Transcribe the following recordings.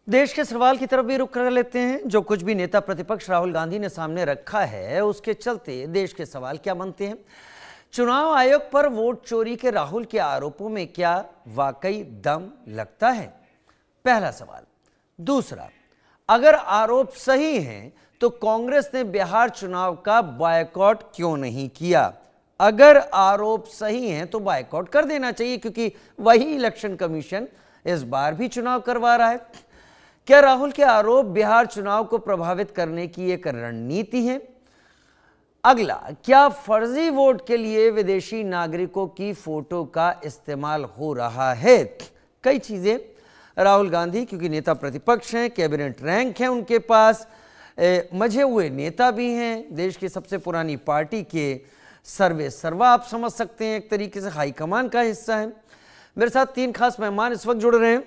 देश के सवाल की तरफ भी रुख कर लेते हैं। जो कुछ भी नेता प्रतिपक्ष राहुल गांधी ने सामने रखा है उसके चलते देश के सवाल क्या बनते हैं। चुनाव आयोग पर वोट चोरी के राहुल के आरोपों में क्या वाकई दम लगता है, पहला सवाल। दूसरा, अगर आरोप सही हैं तो कांग्रेस ने बिहार चुनाव का बायकॉट क्यों नहीं किया। अगर आरोप सही हैं तो बायकॉट कर देना चाहिए, क्योंकि वही इलेक्शन कमीशन इस बार भी चुनाव करवा रहा है। क्या राहुल के आरोप बिहार चुनाव को प्रभावित करने की एक रणनीति है। अगला, क्या फर्जी वोट के लिए विदेशी नागरिकों की फोटो का इस्तेमाल हो रहा है। कई चीजें राहुल गांधी, क्योंकि नेता प्रतिपक्ष हैं, कैबिनेट रैंक है उनके पास, मजे हुए नेता भी हैं, देश की सबसे पुरानी पार्टी के सर्वे सर्वा आप समझ सकते हैं, एक तरीके से हाईकमान का हिस्सा है। मेरे साथ तीन खास मेहमान इस वक्त जुड़ रहे हैं।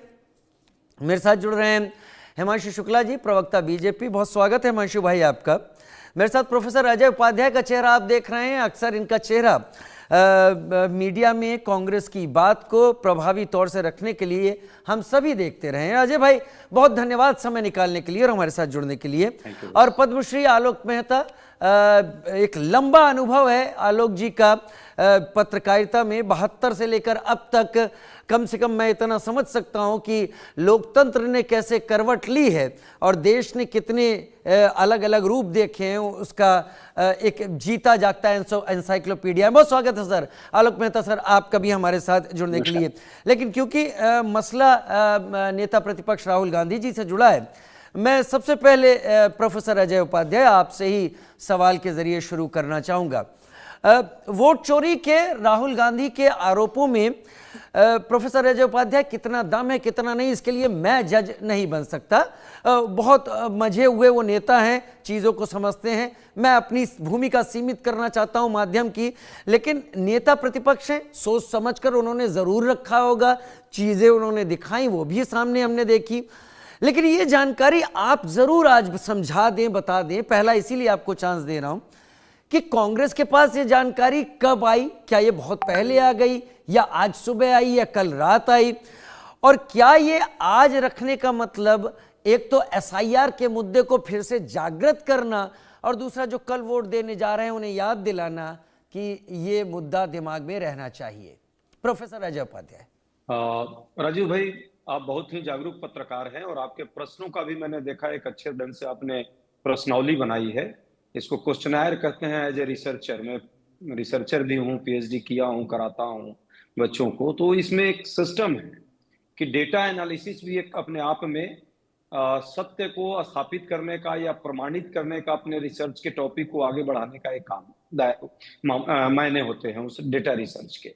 मेरे साथ जुड़ रहे हैं हिमांशु शुक्ला जी, प्रवक्ता बीजेपी, बहुत स्वागत है हिमांशु भाई आपका। मेरे साथ प्रोफेसर अजय उपाध्याय का चेहरा आप देख रहे हैं, अक्सर इनका चेहरा मीडिया में कांग्रेस की बात को प्रभावी तौर से रखने के लिए हम सभी देखते रहे हैं। अजय भाई, बहुत धन्यवाद समय निकालने के लिए और हमारे साथ जुड़ने के लिए। और पद्मश्री आलोक मेहता, एक लंबा अनुभव है आलोक जी का पत्रकारिता में, 72 से लेकर अब तक कम से कम मैं इतना समझ सकता हूं कि लोकतंत्र ने कैसे करवट ली है और देश ने कितने अलग अलग रूप देखे हैं, उसका एक जीता जागता एनसाइक्लोपीडिया है। बहुत स्वागत है सर आलोक मेहता सर आपका भी हमारे साथ जुड़ने के लिए। लेकिन क्योंकि मसला नेता प्रतिपक्ष राहुल गांधी जी से जुड़ा है, मैं सबसे पहले प्रोफेसर अजय उपाध्याय आपसे ही सवाल के जरिए शुरू करना चाहूंगा। वोट चोरी के राहुल गांधी के आरोपों में प्रोफेसर अजय उपाध्याय कितना दम है कितना नहीं, इसके लिए मैं जज नहीं बन सकता। बहुत मजे हुए वो नेता हैं, चीज़ों को समझते हैं। मैं अपनी भूमिका सीमित करना चाहता हूं माध्यम की, लेकिन नेता प्रतिपक्ष हैं, सोच समझकर उन्होंने ज़रूर रखा होगा, चीज़ें उन्होंने दिखाई वो भी सामने हमने देखी। लेकिन ये जानकारी आप ज़रूर आज समझा दें, बता दें। पहला इसीलिए आपको चांस दे रहा हूं कि कांग्रेस के पास ये जानकारी कब आई, क्या ये बहुत पहले आ गई या आज सुबह आई या कल रात आई, और क्या ये आज रखने का मतलब एक तो एसआईआर के मुद्दे को फिर से जागृत करना और दूसरा जो कल वोट देने जा रहे हैं उन्हें याद दिलाना कि ये मुद्दा दिमाग में रहना चाहिए। प्रोफेसर अजय उपाध्याय। राजीव भाई, आप बहुत ही जागरूक पत्रकार हैं और आपके प्रश्नों का भी मैंने देखा, एक अच्छे ढंग से आपने प्रश्नावली बनाई है। इसको क्वेश्चनायर कहते हैं। एज ए रिसर्चर, मैं रिसर्चर भी हूँ, पीएचडी किया हूँ, कराता हूँ बच्चों को। तो इसमें एक सिस्टम है कि डेटा एनालिसिस भी एक अपने आप में सत्य को स्थापित करने का या प्रमाणित करने का, अपने रिसर्च के टॉपिक को आगे बढ़ाने का एक काम मायने होते हैं उस डेटा रिसर्च के।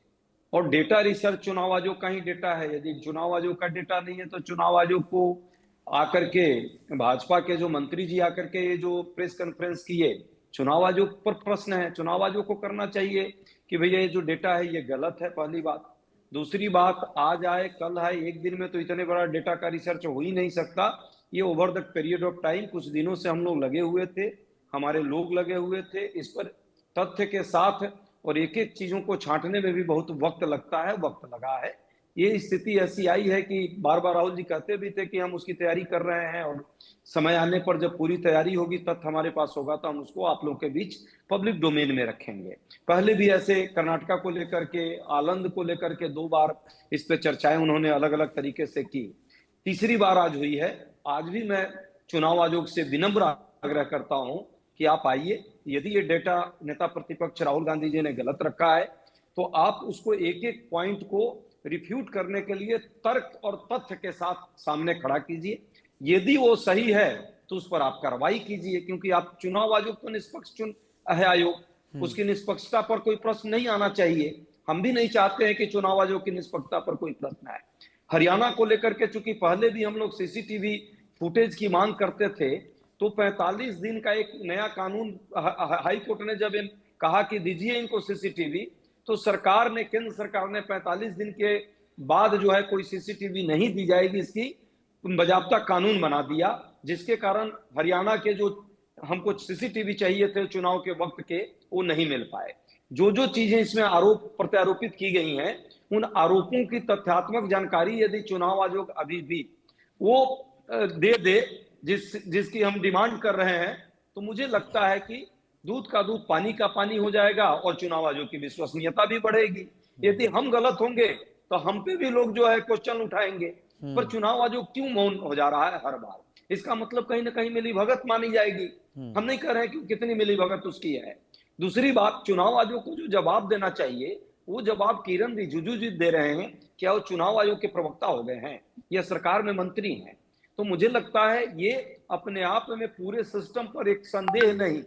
और डेटा रिसर्च चुनाव आयोग का ही डेटा है। यदि चुनाव आयोग का डेटा नहीं है तो चुनाव आयोग को आकर के भाजपा के जो मंत्री जी आकर के ये जो प्रेस कॉन्फ्रेंस किए, चुनाव आयोग पर प्रश्न है, चुनाव आयोग को करना चाहिए कि भैया ये जो डेटा है ये गलत है, पहली बात। दूसरी बात, आज आए कल आए, एक दिन में तो इतने बड़ा डेटा का रिसर्च हो ही नहीं सकता। ये over the period of time, कुछ दिनों से हम लोग लगे हुए थे, हमारे लोग लगे हुए थे इस पर तथ्य के साथ, और एक एक चीजों को छांटने में भी बहुत वक्त लगता है, वक्त लगा है। ये स्थिति ऐसी आई है कि बार बार राहुल जी कहते भी थे कि हम उसकी तैयारी कर रहे हैं और समय आने पर जब पूरी तैयारी होगी, तथ्य हमारे पास होगा, तो हम उसको आप लोगों के बीच पब्लिक डोमेन में रखेंगे। पहले भी ऐसे कर्नाटका को लेकर के, आनंद को लेकर के 2 बार इस पे चर्चाएं उन्होंने अलग अलग तरीके से की। तीसरी बार आज हुई है। आज भी मैं चुनाव आयोग से विनम्र आग्रह करता हूं कि आप आइए, यदि ये डेटा नेता प्रतिपक्ष राहुल गांधी जी ने गलत रखा है तो आप उसको एक एक पॉइंट को रिफ्यूट करने के लिए तर्क और तथ्य के साथ सामने खड़ा कीजिए। यदि वो सही है तो उस पर आप कार्रवाई कीजिए, क्योंकि आप चुनाव आयोग तो निष्पक्ष है आयोग, उसकी निष्पक्षता पर कोई प्रश्न नहीं आना चाहिए। हम भी नहीं चाहते हैं कि चुनाव आयोग की निष्पक्षता पर कोई प्रश्न आए। हरियाणा को लेकर के चूंकि पहले भी हम लोग सीसीटीवी फुटेज की मांग करते थे, तो 45 दिन का एक नया कानून हाई कोर्ट ने जब कहा कि दीजिए इनको सीसीटीवी, तो सरकार ने, केंद्र सरकार ने 45 दिन के बाद जो है कोई सीसीटीवी नहीं दी जाएगी, इसकी बाजाबता कानून बना दिया, जिसके कारण हरियाणा के जो हमको सीसीटीवी चाहिए थे चुनाव के वक्त के, वो नहीं मिल पाए। जो जो चीजें इसमें आरोप प्रत्यारोपित की गई हैं, उन आरोपों की तथ्यात्मक जानकारी यदि चुनाव आयोग अभी भी वो दे दे जिसकी हम डिमांड कर रहे हैं, तो मुझे लगता है कि दूध का दूध पानी का पानी हो जाएगा और चुनाव आयोग की विश्वसनीयता भी बढ़ेगी। यदि हम गलत होंगे तो हम पे भी लोग जो है क्वेश्चन उठाएंगे। पर चुनाव आयोग क्यों मौन हो जा रहा है हर बार? इसका मतलब कहीं ना कहीं मिलीभगत मानी जाएगी। हम नहीं कह रहे हैं कि कितनी मिलीभगत उसकी है। दूसरी बात, चुनाव आयोग को जो जवाब देना चाहिए वो जवाब किरण रिजिजू जी दे रहे हैं। क्या वो चुनाव आयोग के प्रवक्ता हो गए हैं या सरकार में मंत्री हैं? तो मुझे लगता है ये अपने आप में पूरे सिस्टम पर एक संदेह नहीं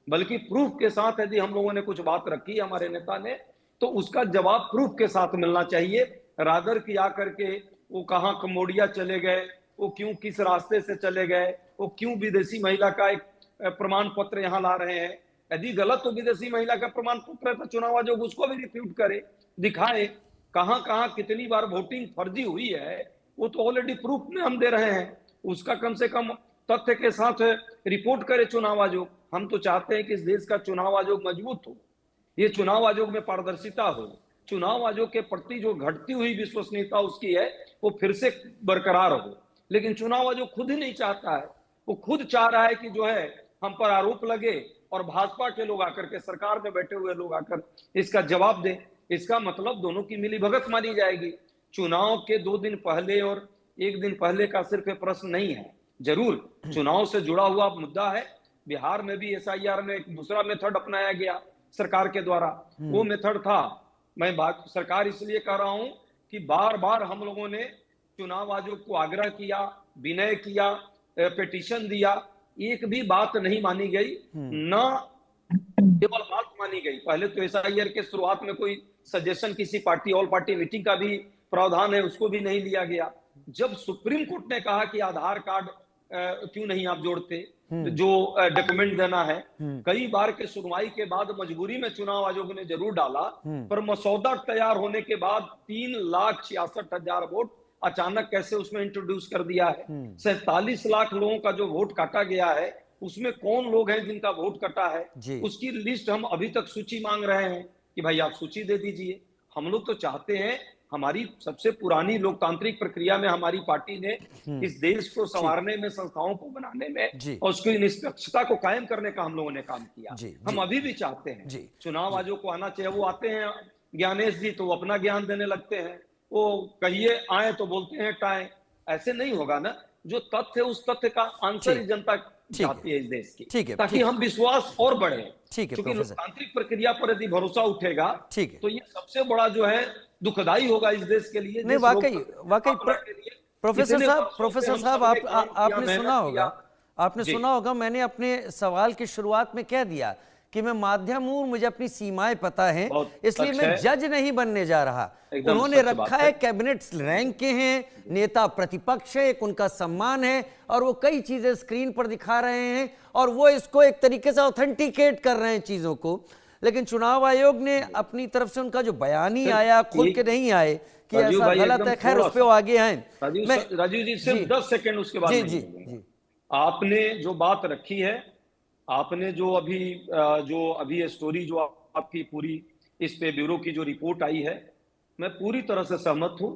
बल्कि प्रूफ के साथ, यदि हम लोगों ने कुछ बात रखी हमारे नेता ने, तो उसका जवाब प्रूफ के साथ मिलना चाहिए। रादर की आकर के वो कहाँ कम्बोडिया चले गए, वो क्यों किस रास्ते से चले गए, वो क्यों विदेशी महिला का एक प्रमाण पत्र यहाँ ला रहे हैं। यदि गलत तो विदेशी महिला का प्रमाण पत्र है तो चुनाव आयोग उसको भी रिफ्यूट करे, दिखाए कहां कहां कितनी बार वोटिंग फर्जी हुई है। वो तो ऑलरेडी प्रूफ में हम दे रहे हैं, उसका कम से कम तथ्य के साथ रिपोर्ट करे चुनाव आयोग। हम तो चाहते हैं कि इस देश का चुनाव आयोग मजबूत हो, ये चुनाव आयोग में पारदर्शिता हो, चुनाव आयोग के प्रति जो घटती हुई विश्वसनीयता उसकी है वो फिर से बरकरार हो। लेकिन चुनाव आयोग खुद ही नहीं चाहता है, वो खुद चाह रहा है कि जो है हम पर आरोप लगे और भाजपा के लोग आकर के, सरकार में बैठे हुए लोग आकर इसका जवाब दें। इसका मतलब दोनों की मिलीभगत मानी जाएगी। चुनाव के 2 दिन पहले और 1 दिन पहले का सिर्फ प्रश्न नहीं है, जरूर चुनाव से जुड़ा हुआ मुद्दा है। बिहार में भी एसआईआर में एक दूसरा मेथड अपनाया गया सरकार के द्वारा, वो मेथड था। मैं बात सरकार इसलिए कह रहा हूं कि बार बार हम लोगों ने चुनाव आयोग को आग्रह किया, विनय किया, पिटीशन दिया, एक भी बात नहीं मानी गई, ना केवल बात मानी गई। पहले तो एसआईआर के शुरुआत में कोई सजेशन किसी पार्टी ऑल पार्टी मीटिंग का भी प्रावधान है, उसको भी नहीं लिया गया। जब सुप्रीम कोर्ट ने कहा कि आधार कार्ड क्यों नहीं आप जोड़ते, जो डॉक्यूमेंट देना है, कई बार के सुनवाई के बाद मजबूरी में चुनाव आयोग ने जरूर डाला, पर मसौदा तैयार होने के बाद 3,66,000 वोट अचानक कैसे उसमें इंट्रोड्यूस कर दिया है। 47 लाख लोगों का जो वोट काटा गया है उसमें कौन लोग हैं जिनका वोट कटा है, उसकी लिस्ट हम अभी तक सूची मांग रहे हैं कि भाई आप सूची दे दीजिए। हम लोग तो चाहते हैं, हमारी सबसे पुरानी लोकतांत्रिक प्रक्रिया में हमारी पार्टी ने इस देश को संवारने में, संस्थाओं को बनाने में और उसकी निष्पक्षता को कायम करने का हम लोगों ने काम किया। हम अभी भी चाहते हैं चुनाव आयोग को आना चाहिए। वो आते हैं ज्ञानेश जी तो वो अपना ज्ञान देने लगते हैं, वो कहिए आए तो बोलते हैं टाए। ऐसे नहीं होगा ना, जो तथ्य उस तथ्य का आंसर ही जनता चाहती है इस देश की, ताकि हम विश्वास और बढ़े। क्योंकि लोकतांत्रिक प्रक्रिया पर यदि भरोसा उठेगा तो ये सबसे बड़ा जो है दुखदाई होगा इस देश के लिए। नहीं, वाकई प्रोफेसर साहब आपने सुना होगा, मैंने अपने सवाल की शुरुआत में कह दिया कि मैं माध्यम हूं, मुझे अपनी सीमाएं पता हैं, इसलिए मैं जज नहीं बनने जा रहा। उन्होंने रखा है, कैबिनेट रैंक के हैं, नेता प्रतिपक्ष है, एक उनका सम्मान है, और वो कई चीजें स्क्रीन पर दिखा रहे हैं और वो इसको एक तरीके से ऑथेंटिकेट कर रहे हैं चीजों को। लेकिन चुनाव आयोग ने अपनी तरफ से उनका जो बयान ही आया, खुल के नहीं आए कि ऐसा गलत है, खैर उस पर आगे आए। राजीव जी सिर्फ 10 सेकंड उसके बाद जी आपने जो बात रखी है, आपने जो अभी स्टोरी जो आपकी पूरी इस पे ब्यूरो की जो रिपोर्ट आई है, मैं पूरी तरह से सहमत हूं।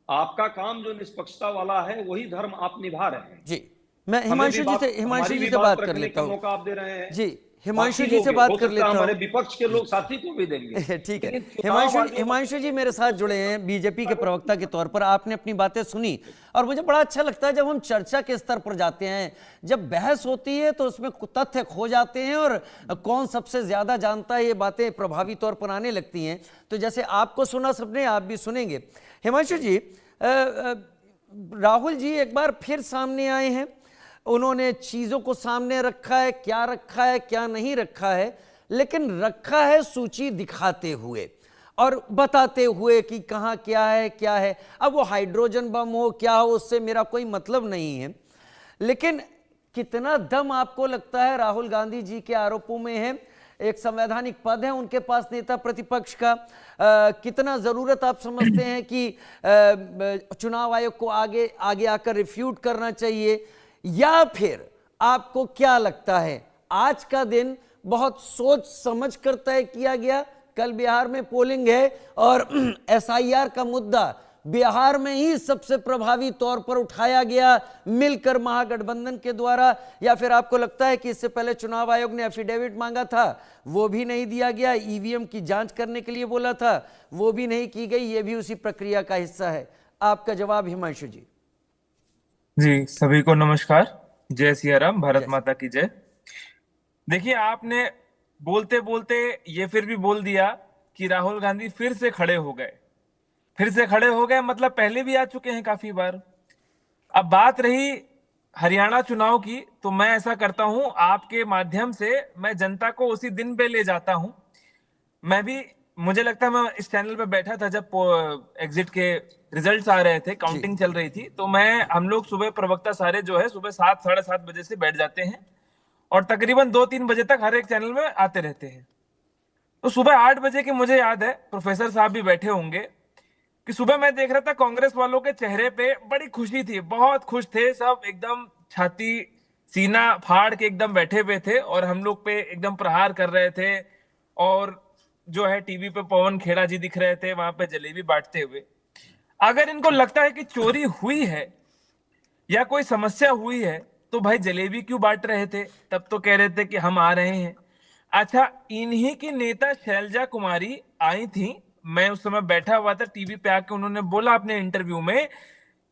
आपका काम जो निष्पक्षता वाला है वही धर्म आप निभा रहे हैं। जी, मैं हिमांशु जी से बात कर लेता हूं। मौका आप दे रहे हैं जी, हिमांशु जी से बात कर लेता हूं। हमारे विपक्ष के लोग साथी को भी देंगे। ठीक है, हिमांशु जी मेरे साथ जुड़े हैं बीजेपी के प्रवक्ता के तौर पर। आपने अपनी बातें सुनी और मुझे बड़ा अच्छा लगता है जब हम चर्चा के स्तर पर जाते हैं, जब बहस होती है तो उसमें तथ्य खो जाते हैं और कौन सबसे ज्यादा जानता है, ये बातें प्रभावी तौर पर आने लगती हैं। तो जैसे आपको सुना सबने, आप भी सुनेंगे। हिमांशु जी, राहुल जी एक बार फिर सामने आए हैं, उन्होंने चीजों को सामने रखा है, क्या नहीं रखा है, लेकिन रखा है सूची दिखाते हुए और बताते हुए कि कहां क्या है। अब वो हाइड्रोजन बम हो क्या हो, उससे मेरा कोई मतलब नहीं है, लेकिन कितना दम आपको लगता है राहुल गांधी जी के आरोपों में है? एक संवैधानिक पद है उनके पास नेता प्रतिपक्ष का, कितना जरूरत आप समझते हैं कि चुनाव आयोग को आगे आकर रिफ्यूट करना चाहिए, या फिर आपको क्या लगता है आज का दिन बहुत सोच समझ कर तय किया गया? कल बिहार में पोलिंग है और एसआईआर का मुद्दा बिहार में ही सबसे प्रभावी तौर पर उठाया गया मिलकर महागठबंधन के द्वारा, या फिर आपको लगता है कि इससे पहले चुनाव आयोग ने एफिडेविट मांगा था, वो भी नहीं दिया गया, ईवीएम की जांच करने के लिए बोला था, वो भी नहीं की गई, ये भी उसी प्रक्रिया का हिस्सा है? आपका जवाब हिमांशु जी। जी, सभी को नमस्कार। जय सिया राम, भारत जय। माता की जय। देखिए, आपने बोलते बोलते ये फिर भी बोल दिया कि राहुल गांधी फिर से खड़े हो गए। फिर से खड़े हो गए मतलब पहले भी आ चुके हैं काफी बार। अब बात रही हरियाणा चुनाव की, तो मैं ऐसा करता हूं, आपके माध्यम से मैं जनता को उसी दिन पे ले जाता हूं। मैं भी, मुझे लगता है मैं इस चैनल पे बैठा था जब एग्जिट के रिजल्ट्स आ रहे थे, काउंटिंग चल रही थी, तो हम लोग सुबह प्रवक्ता सारे जो है सुबह 7 साढ़े 7 बजे से बैठ जाते हैं और तकरीबन 2-3 बजे तक हर एक चैनल में आते रहते हैं। तो सुबह 8 बजे की मुझे याद है, प्रोफेसर साहब भी बैठे होंगे, कि सुबह मैं देख रहा था कांग्रेस वालों के चेहरे पे बड़ी खुशी थी, बहुत खुश थे सब, एकदम छाती सीना फाड़ के एकदम बैठे हुए थे और हम लोग पे एकदम प्रहार कर रहे थे। और जो है टीवी पे पवन खेड़ा जी दिख रहे थे वहां पे जलेबी बांटते हुए। अगर इनको लगता है कि चोरी हुई है या कोई समस्या हुई है तो भाई जलेबी क्यों बांट रहे थे? तब तो कह रहे थे कि हम आ रहे हैं। अच्छा, इन्हीं की नेता शैलजा कुमारी आई थी, मैं उस समय बैठा हुआ था टीवी पे, आके उन्होंने बोला अपने इंटरव्यू में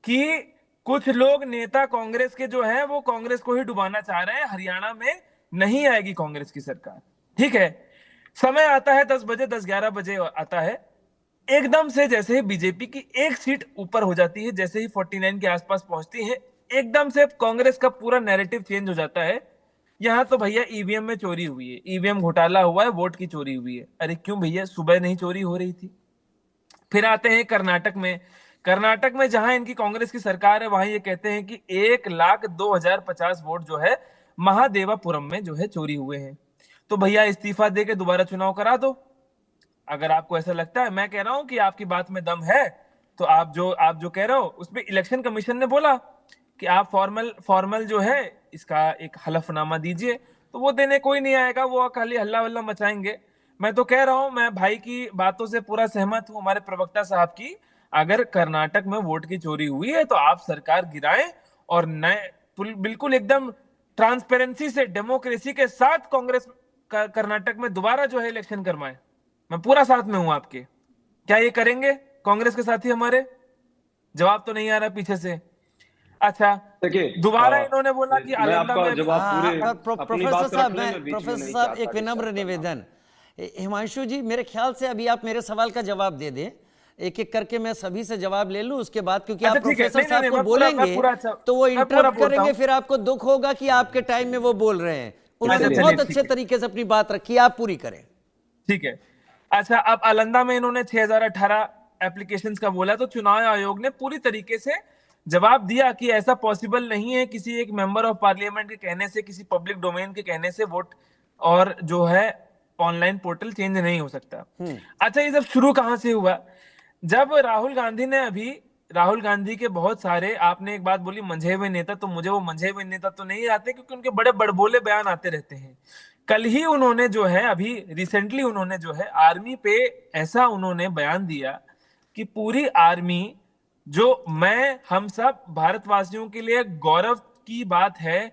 कि कुछ लोग नेता कांग्रेस के जो है वो कांग्रेस को ही डुबाना चाह रहे हैं, हरियाणा में नहीं आएगी कांग्रेस की सरकार। ठीक है, समय आता है 10 बजे, 10-11 बजे आता है, एकदम से जैसे ही बीजेपी की एक सीट ऊपर हो जाती है, जैसे ही 49 के आसपास पहुंचती है, एकदम से कांग्रेस का पूरा नैरेटिव चेंज हो जाता है। यहाँ तो भैया ईवीएम में चोरी हुई है, ईवीएम घोटाला हुआ है, वोट की चोरी हुई है। अरे क्यों भैया, सुबह नहीं चोरी हो रही थी? फिर आते हैं कर्नाटक में। कर्नाटक में जहां इनकी कांग्रेस की सरकार है, वहां ये कहते हैं कि 1,02,050 वोट जो है महादेवापुरम में जो है चोरी हुए हैं। तो भैया इस्तीफा दे के दोबारा चुनाव करा दो, अगर आपको ऐसा लगता है। मैं कह रहा हूं कि आपकी बात में दम है, तो आप जो कह रहे हो उसमें इलेक्शन कमीशन ने बोला कि आप फॉर्मल जो है इसका एक हलफनामा दीजिए, तो वो देने कोई नहीं आएगा, वो खाली हल्ला वल्ला मचाएंगे। मैं तो कह रहा हूं, मैं भाई की बातों से पूरा सहमत हूं, हमारे प्रवक्ता साहब की। अगर कर्नाटक में वोट की चोरी हुई है तो आप सरकार गिराएं और नए बिल्कुल एकदम ट्रांसपेरेंसी से, डेमोक्रेसी के साथ कांग्रेस कर्नाटक में दोबारा जो है इलेक्शन करवाएं। मैं पूरा साथ में हूं आपके। क्या ये करेंगे कांग्रेस के साथी हमारे? जवाब तो नहीं आ रहा पीछे से। अच्छा, देखिए, दोबारा इन्होंने बोला कि मैं आलंदा आपका में जवाब पूरे अपनी प्रोफेसर बात साहब, रखने में बीच में प्रोफेसर नहीं साहब चाहता एक डिस्टर्ब विनम्र करना। निवेदन। हिमांशु जी, मेरे ख्याल से अभी आप मेरे सवाल का जवाब दे दें, एक एक करके मैं सभी से जवाब ले लूं, उसके बाद क्योंकि अच्छा, आप ठीक है। प्रोफेसर नहीं, साहब नहीं, को मैं पूरा बोलेंगे तो वो मैं पूरा इंटरप्ट बोलता करेंगे, हूं। फिर आपको दुख होगा कि आपके टाइम में वो बोल रहे हैं। उन्होंने अच्छा, बहुत चलिए, अच्छे ठीक है। तरीके से अपनी बात रखी, आप पूरी करें। ठीक है। अच्छा, अब आलंदा में इन्होंने 6018 एप्लीकेशंस का बोला, तो चुनाव आयोग ने पूरी तरीके से जवाब दिया कि ऐसा पॉसिबल नहीं है, किसी एक मेंबर ऑफ पार्लियामेंट के कहने से, किसी पब्लिक डोमेन के कहने से वोट और जो है ऑनलाइन पोर्टल चेंज नहीं हो सकता। अच्छा, ये सब शुरू कहां से हुआ? जब राहुल गांधी के बहुत सारे, आपने एक बात बोली मंझे हुए नेता, तो मुझे वो मंझे हुए नेता तो नहीं आते, क्योंकि उनके बड़े बड़बोले बयान आते रहते हैं। कल ही उन्होंने जो है, अभी रिसेंटली उन्होंने जो है आर्मी पे ऐसा उन्होंने बयान दिया कि पूरी आर्मी, जो हम सब भारतवासियों के लिए गौरव की बात है,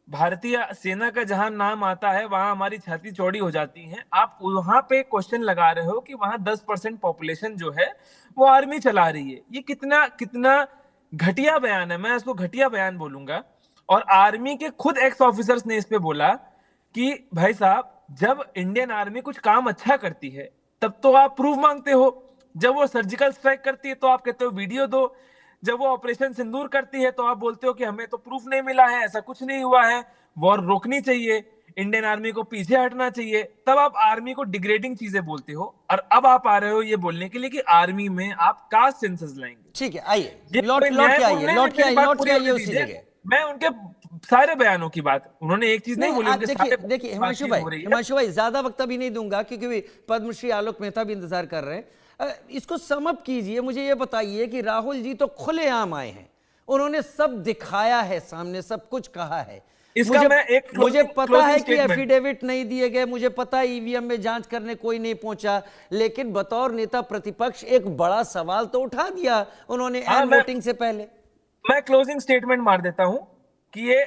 भारतीय सेना का जहां नाम आता है वहां हमारी छाती चौड़ी हो जाती है। आप वहां पे क्वेश्चन लगा रहे हो कि वहां 10% पॉपुलेशन जो है वो आर्मी चला रही है। ये कितना कितना घटिया बयान है, मैं इसको घटिया बयान बोलूंगा। और आर्मी के खुद एक्स ऑफिसर्स ने इस पे बोला कि भाई साहब, जब इंडियन आर्मी कुछ काम अच्छा करती है तब तो आप प्रूफ मांगते हो, जब वो सर्जिकल स्ट्राइक करती है तो आप कहते हो वीडियो दो, जब वो ऑपरेशन सिंदूर करती है तो आप बोलते हो कि हमें तो प्रूफ नहीं मिला है, ऐसा कुछ नहीं हुआ है, वॉर रोकनी चाहिए, इंडियन आर्मी को पीछे हटना चाहिए। तब आप आर्मी को डिग्रेडिंग चीजें बोलते हो, और अब आप आ रहे हो ये बोलने के लिए कि आर्मी में आप कास्ट सेंसस लाएंगे। ठीक है, आइए, ये लौट कोई के न्याय आइए, बोलने में लौट मेरी बात के पूरी आइए होने उसी दीजिए। जगह। मैं उनके सारे बयानों की बात, उन्होंने एक चीज नहीं बोली, आप उनके सारे देखिए हिमांशु भाई ज्यादा वक्त अभी नहीं दूंगा, क्योंकि पद्मश्री आलोक मेहता भी इंतजार कर रहे हैं। इसको सम अप कीजिए, मुझे ये बताइए कि राहुल जी तो खुलेआम आए हैं, उन्होंने सब दिखाया है सामने, सब कुछ कहा है। इसका मैं एक मुझे पता है कि स्टेटमेंट, एफिडेविट नहीं दिए गए, मुझे पता है ईवीएम में जांच करने कोई नहीं पहुंचा, लेकिन बतौर नेता प्रतिपक्ष एक बड़ा सवाल तो उठा दिया उन्होंने एंड वोटिंग से पहले। मैं क्लोजिंग स्टेटमेंट मार देता हूं कि ये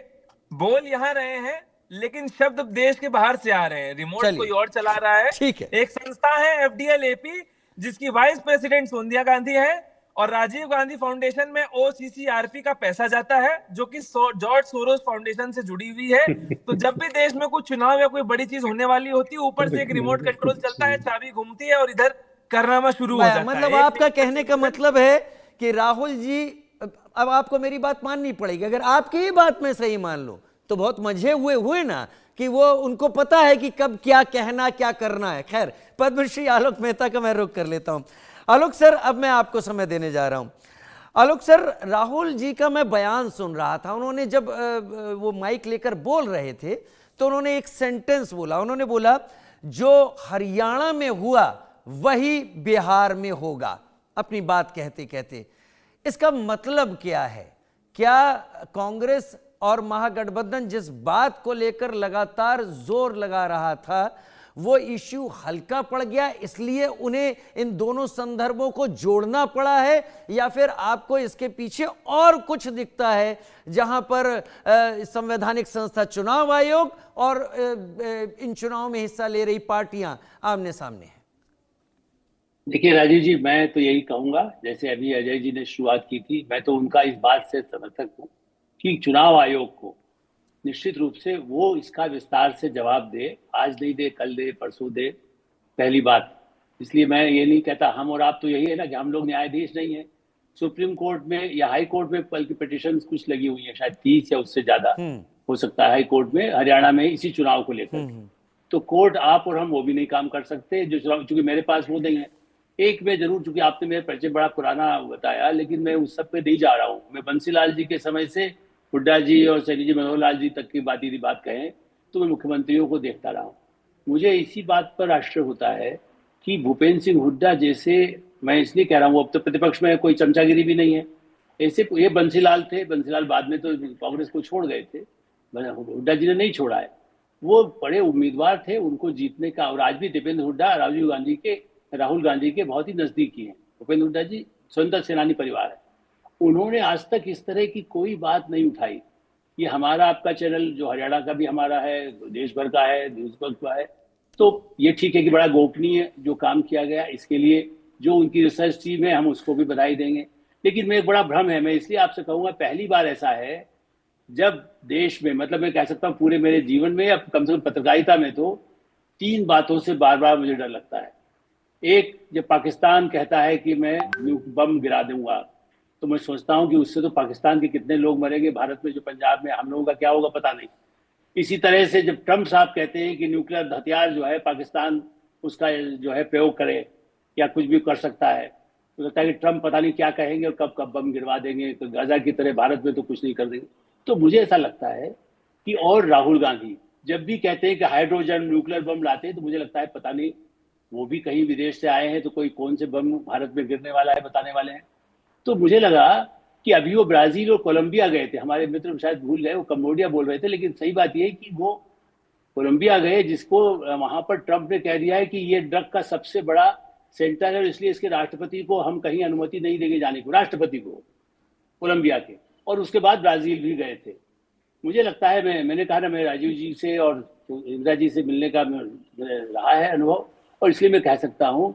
बोल यहां रहे हैं लेकिन शब्द देश के बाहर से आ रहे हैं, रिमोट कोई और चला रहा है। ठीक है। एक संस्था है एफडीएल एपी जिसकी वाइस प्रेसिडेंट सोनिया गांधी है और राजीव गांधी फाउंडेशन में ओसीसीआरपी का पैसा जाता है जो कि जॉर्ज सोरोस फाउंडेशन से जुड़ी हुई है। तो जब भी देश में कुछ चुनाव या कोई बड़ी चीज होने वाली होती है, ऊपर से एक रिमोट कंट्रोल चलता है, चाबी घूमती है और इधर कारनामा शुरू हो जाता है। मतलब आपका कहने का मतलब है कि राहुल जी, अब आपको मेरी बात माननी पड़ेगी, अगर आपकी ही बात मैं सही मान लूं तो बहुत मजे हुए ना कि वो उनको पता है कि कब क्या कहना क्या करना है। खैर, पद्मश्री आलोक मेहता का मैं रुख कर लेता हूं। आलोक सर, अब मैं आपको समय देने जा रहा हूं। आलोक सर, राहुल जी का मैं बयान सुन रहा था, उन्होंने जब वो माइक लेकर बोल रहे थे तो उन्होंने एक सेंटेंस बोला, उन्होंने बोला जो हरियाणा में हुआ वही बिहार में होगा, अपनी बात कहते कहते। इसका मतलब क्या है? क्या कांग्रेस और महागठबंधन जिस बात को लेकर लगातार जोर लगा रहा था वो इश्यू हल्का पड़ गया, इसलिए उन्हें इन दोनों संदर्भों को जोड़ना पड़ा है, या फिर आपको इसके पीछे और कुछ दिखता है जहां पर संवैधानिक संस्था चुनाव आयोग और इन चुनाव में हिस्सा ले रही पार्टियां आमने सामने हैं? देखिए राजीव जी, मैं तो यही कहूंगा, जैसे अभी अजय जी ने शुरुआत की थी, मैं तो उनका इस बात से समर्थक हूँ कि चुनाव आयोग को निश्चित रूप से वो इसका विस्तार से जवाब दे, आज नहीं दे, कल दे, परसों दे, पहली बात। इसलिए मैं ये नहीं कहता, हम और आप तो यही है ना कि हम लोग न्यायाधीश नहीं है। सुप्रीम कोर्ट में या हाई कोर्ट में बल्कि पिटिशन कुछ लगी हुई है, शायद 30 या उससे ज्यादा हो सकता है हाई कोर्ट में, हरियाणा में इसी चुनाव को लेकर। तो कोर्ट, आप और हम वो भी नहीं काम कर सकते जो चुनाव, चूंकि मेरे पास वो नहीं है। एक में जरूर, चूंकि आपने मेरा परिचय बड़ा पुराना बताया, लेकिन मैं उस सब पे नहीं जा रहा हूँ। मैं बंसीलाल जी के समय से हुड्डा जी और सैनी जी, मनोहर लाल जी तक की बात कहें तो मैं मुख्यमंत्रियों को देखता रहा हूँ। मुझे इसी बात पर आश्चर्य होता है कि भूपेंद्र सिंह हुड्डा जैसे, मैं इसलिए कह रहा हूँ, अब तो प्रतिपक्ष में कोई चमचागिरी भी नहीं है, ऐसे ये बंसीलाल थे, बंसीलाल बाद में तो कांग्रेस को छोड़ गए थे, हुड्डा जी ने नहीं छोड़ा है। वो बड़े उम्मीदवार थे, उनको जीतने का, और आज भी दीपेंद्र हुड्डा राहुल गांधी के बहुत ही नजदीकी हैं। भूपेंद्र हुड्डा जी स्वतंत्रता सेनानी परिवार है, उन्होंने आज तक इस तरह की कोई बात नहीं उठाई। ये हमारा आपका चैनल जो हरियाणा का भी हमारा है, देश भर का है, न्यूज़ का है, तो ये ठीक है कि बड़ा गोपनीय जो काम किया गया, इसके लिए जो उनकी रिसर्च टीम है हम उसको भी बधाई देंगे। लेकिन मैं एक बड़ा भ्रम है, मैं इसलिए आपसे कहूँगा, पहली बार ऐसा है जब देश में, मतलब मैं कह सकता हूँ पूरे मेरे जीवन में, अब कम से कम पत्रकारिता में, तो 3 बातों से बार बार मुझे डर लगता है। एक, जब पाकिस्तान कहता है कि मैं बम गिरा दूंगा, तो मैं सोचता हूं कि उससे तो पाकिस्तान के कितने लोग मरेंगे, भारत में जो पंजाब में हम लोगों का क्या होगा पता नहीं। इसी तरह से जब ट्रम्प साहब कहते हैं कि न्यूक्लियर हथियार जो है पाकिस्तान उसका जो है प्रयोग करे या कुछ भी कर सकता है, तो लगता है कि ट्रम्प पता नहीं क्या कहेंगे और कब कब बम गिरवा देंगे, तो गाजा की तरह भारत में तो कुछ नहीं कर देंगे। तो मुझे ऐसा लगता है कि, और राहुल गांधी जब भी कहते हैं कि हाइड्रोजन न्यूक्लियर बम लाते हैं, तो मुझे लगता है पता नहीं वो भी कहीं विदेश से आए हैं, तो कोई कौन से बम भारत में गिरने वाला है बताने वाले हैं। तो मुझे लगा कि अभी वो ब्राजील और कोलंबिया गए थे, हमारे मित्र शायद भूल गए, वो कम्बोडिया बोल रहे थे, लेकिन सही बात यह है कि वो कोलंबिया गए, जिसको वहां पर ट्रंप ने कह दिया है कि ये ड्रग का सबसे बड़ा सेंटर है, और इसलिए इसके राष्ट्रपति को हम कहीं अनुमति नहीं देंगे जाने को, राष्ट्रपति को कोलंबिया के। और उसके बाद ब्राजील भी गए थे। मुझे लगता है, मैंने कहा ना, मैं राजीव जी से और इंदिरा जी से मिलने का रहा है अनुभव, और इसलिए मैं कह सकता हूं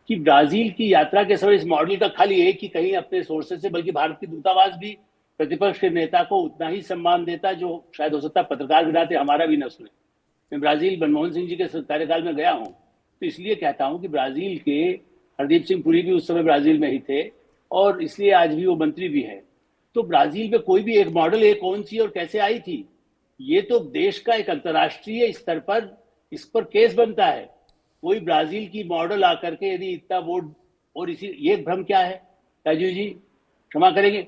कि ब्राजील की यात्रा के समय इस मॉडल का खाली एक ही कहीं अपने सोर्सेज से, बल्कि भारत की दूतावास भी प्रतिपक्ष के नेता को उतना ही सम्मान देता जो शायद हो सकता है पत्रकार भी नाते हमारा भी न सुने। मैं ब्राजील मनमोहन सिंह जी के कार्यकाल में गया हूं, तो इसलिए कहता हूं कि ब्राजील के हरदीप सिंह पुरी भी उस समय ब्राजील में ही थे, और इसलिए आज भी वो मंत्री भी है। तो ब्राजील में कोई भी एक मॉडल, एक कौन सी और कैसे आई थी, ये तो देश का एक अंतर्राष्ट्रीय स्तर पर इस पर केस बनता है। कोई ब्राजील की मॉडल आकर के यदि इतना वोट, और इसी ये भ्रम क्या है राजीव जी, क्षमा करेंगे,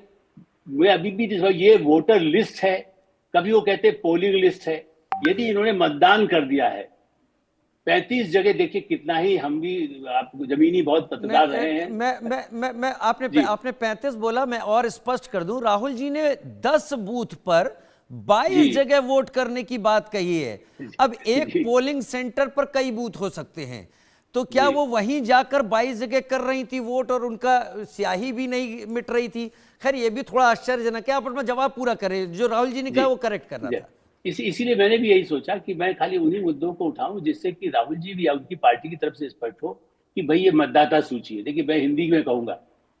मैं अभी भी ये वोटर लिस्ट है, कभी वो कहते पोलिंग लिस्ट है। यदि इन्होंने मतदान कर दिया है, 35 जगह देखिए, कितना ही हम भी आप जमीनी बहुत पत्रकार रहे हैं। मैं जी। आपने 35 बोला, मैं और स्पष्ट कर दूं, राहुल जी ने 10 बूथ पर 22 जी। जगह वोट करने की बात कही है। अब एक जी। पोलिंग सेंटर पर कई बूथ हो सकते हैं, तो क्या जी। वो वहीं जाकर 22 जगह कर रही थी वोट और उनका स्याही भी नहीं मिट रही थी? खैर ये भी थोड़ा आश्चर्यजनक है। आप अपना जवाब पूरा करें, जो राहुल जी ने जी। कहा वो करेक्ट करना जी। था। इसीलिए मैंने भी यही सोचा कि मैं खाली उन्हीं मुद्दों को उठाऊं जिससे कि राहुल जी भी या उनकी पार्टी की तरफ से स्पष्ट हो कि भाई ये मतदाता सूची है। देखिए, मैं हिंदी में कहूंगा,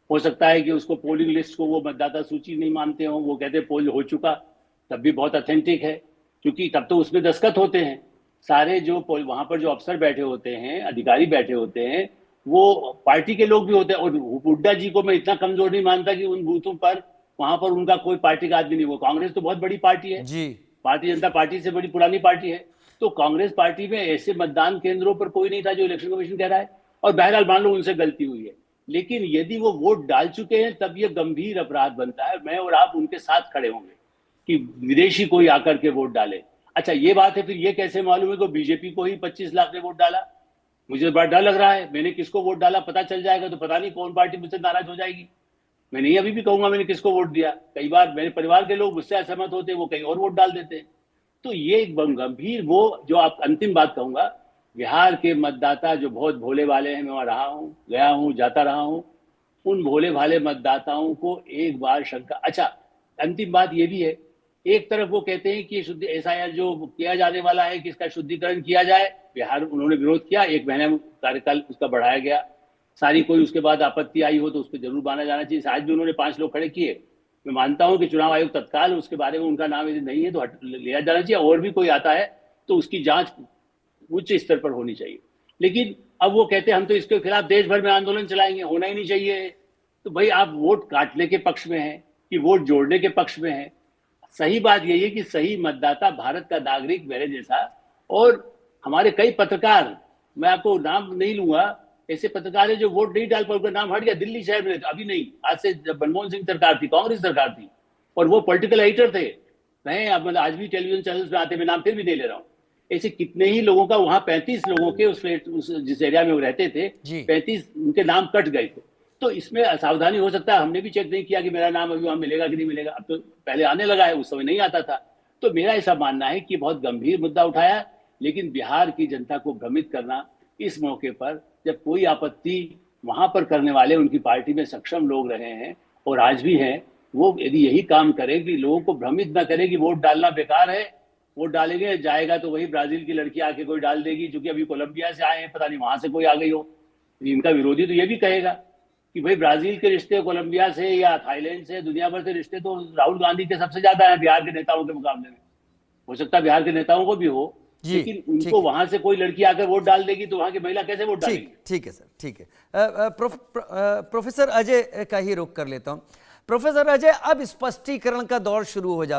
हो सकता है कि उसको पोलिंग लिस्ट को वो मतदाता सूची नहीं मानते हो, वो कहते पोल हो चुका, तब भी बहुत ऑथेंटिक है, क्योंकि तब तो उसमें दस्तखत होते हैं सारे, जो वहां पर जो अफसर बैठे होते हैं, अधिकारी बैठे होते हैं, वो पार्टी के लोग भी होते हैं। और हुड्डा जी को मैं इतना कमजोर नहीं मानता कि उन बूथों पर वहां पर उनका कोई पार्टी का आदमी नहीं। वो कांग्रेस तो बहुत बड़ी पार्टी है, जी। भारतीय जनता पार्टी से बड़ी पुरानी पार्टी है, तो कांग्रेस पार्टी में ऐसे मतदान केंद्रों पर कोई नहीं था जो इलेक्शन कमीशन कह रहा है। और बहरहाल मान लो उनसे गलती हुई है, लेकिन यदि वो वोट डाल चुके हैं तब ये गंभीर अपराध बनता है। मैं और आप उनके साथ खड़े होंगे कि विदेशी कोई आकर के वोट डाले। अच्छा, ये बात है, फिर ये कैसे मालूम है कि बीजेपी को ही 25 लाख ने वोट डाला? मुझे बड़ा डर लग रहा है, मैंने किसको वोट डाला पता चल जाएगा तो पता नहीं कौन पार्टी मुझसे नाराज हो जाएगी। मैं नहीं अभी भी कहूंगा मैंने किसको वोट दिया। कई बार मेरे परिवार के लोग मुझसे असहमत होते हैं, वो कहीं और वोट डाल देते हैं। तो ये एक गंभीर, वो जो आप अंतिम बात कहूंगा, बिहार के मतदाता जो बहुत भोले भाले हैं, मैं वहां रहा हूं, गया हूं, जाता रहा हूं, उन भोले भाले मतदाताओं को एक बार शंका। अच्छा, अंतिम बात ये भी है, एक तरफ वो कहते हैं कि शुद्ध एसआईआर जो किया जाने वाला है कि इसका शुद्धिकरण किया जाए, बिहार उन्होंने विरोध किया, 1 महीने कार्यकाल उसका बढ़ाया गया, सारी कोई उसके बाद आपत्ति आई हो तो उस पर जरूर माना जाना चाहिए। आज भी उन्होंने 5 लोग खड़े किए। मैं मानता हूं कि चुनाव आयोग तत्काल उसके बारे में, उनका नाम यदि नहीं है तो लिया जाना चाहिए, और भी कोई आता है तो उसकी जांच उच्च स्तर पर होनी चाहिए। लेकिन अब वो कहते हैं हम तो इसके खिलाफ देश भर में आंदोलन चलाएंगे, होना ही नहीं चाहिए। तो भाई आप वोट काटने के पक्ष में हैं कि वोट जोड़ने के पक्ष में हैं? सही बात यही है कि सही मतदाता, भारत का नागरिक मेरे जैसा, और हमारे कई पत्रकार, मैं आपको नाम नहीं लूंगा, ऐसे पत्रकार है जो वोट नहीं डाल पाए, उनका नाम हट गया, दिल्ली शहर में, अभी नहीं, आज से जब मनमोहन सिंह सरकार थी, कांग्रेस सरकार थी, और वो पॉलिटिकल एडिटर थे, मैं आज भी टेलीविजन चैनल्स में आते, मैं नाम फिर भी नहीं ले रहा हूँ। ऐसे कितने ही लोगों का, वहां 35 लोगों के उस जिस एरिया में वो रहते थे, 35 उनके नाम कट गए थे। तो इसमें असावधानी हो सकता है, हमने भी चेक नहीं किया कि मेरा नाम अभी वहां मिलेगा कि नहीं मिलेगा। अब तो पहले आने लगा है, उस समय नहीं आता था। तो मेरा ऐसा मानना है कि बहुत गंभीर मुद्दा उठाया, लेकिन बिहार की जनता को भ्रमित करना इस मौके पर, जब कोई आपत्ति वहां पर करने वाले उनकी पार्टी में सक्षम लोग रहे हैं और आज भी हैं, वो यदि यही काम करें कि लोगों को भ्रमित ना करें कि वोट डालना बेकार है, वोट डालेंगे जाएगा तो वही ब्राजील की लड़की आके कोई डाल देगी, जो कि अभी कोलंबिया से आए हैं, पता नहीं वहां से कोई आ गई हो। इनका विरोधी तो ये भी कहेगा कि भाई ब्राजील के रिश्ते कोलंबिया से या थाईलैंड से, दुनिया भर से रिश्ते तो राहुल गांधी के सबसे ज्यादा है बिहार के नेताओं के मुकाबले में। हो सकता है बिहार के नेताओं को भी हो, लेकिन उनको वहां से कोई लड़की आकर वोट डाल देगी तो वहां की महिला कैसे वोट डालेगी? ठीक है सर, ठीक है। प्रोफेसर अजय का ही रुख कर लेता हूं। प्रोफेसर अजय, अब स्पष्टीकरण का दौर शुरू हो जाता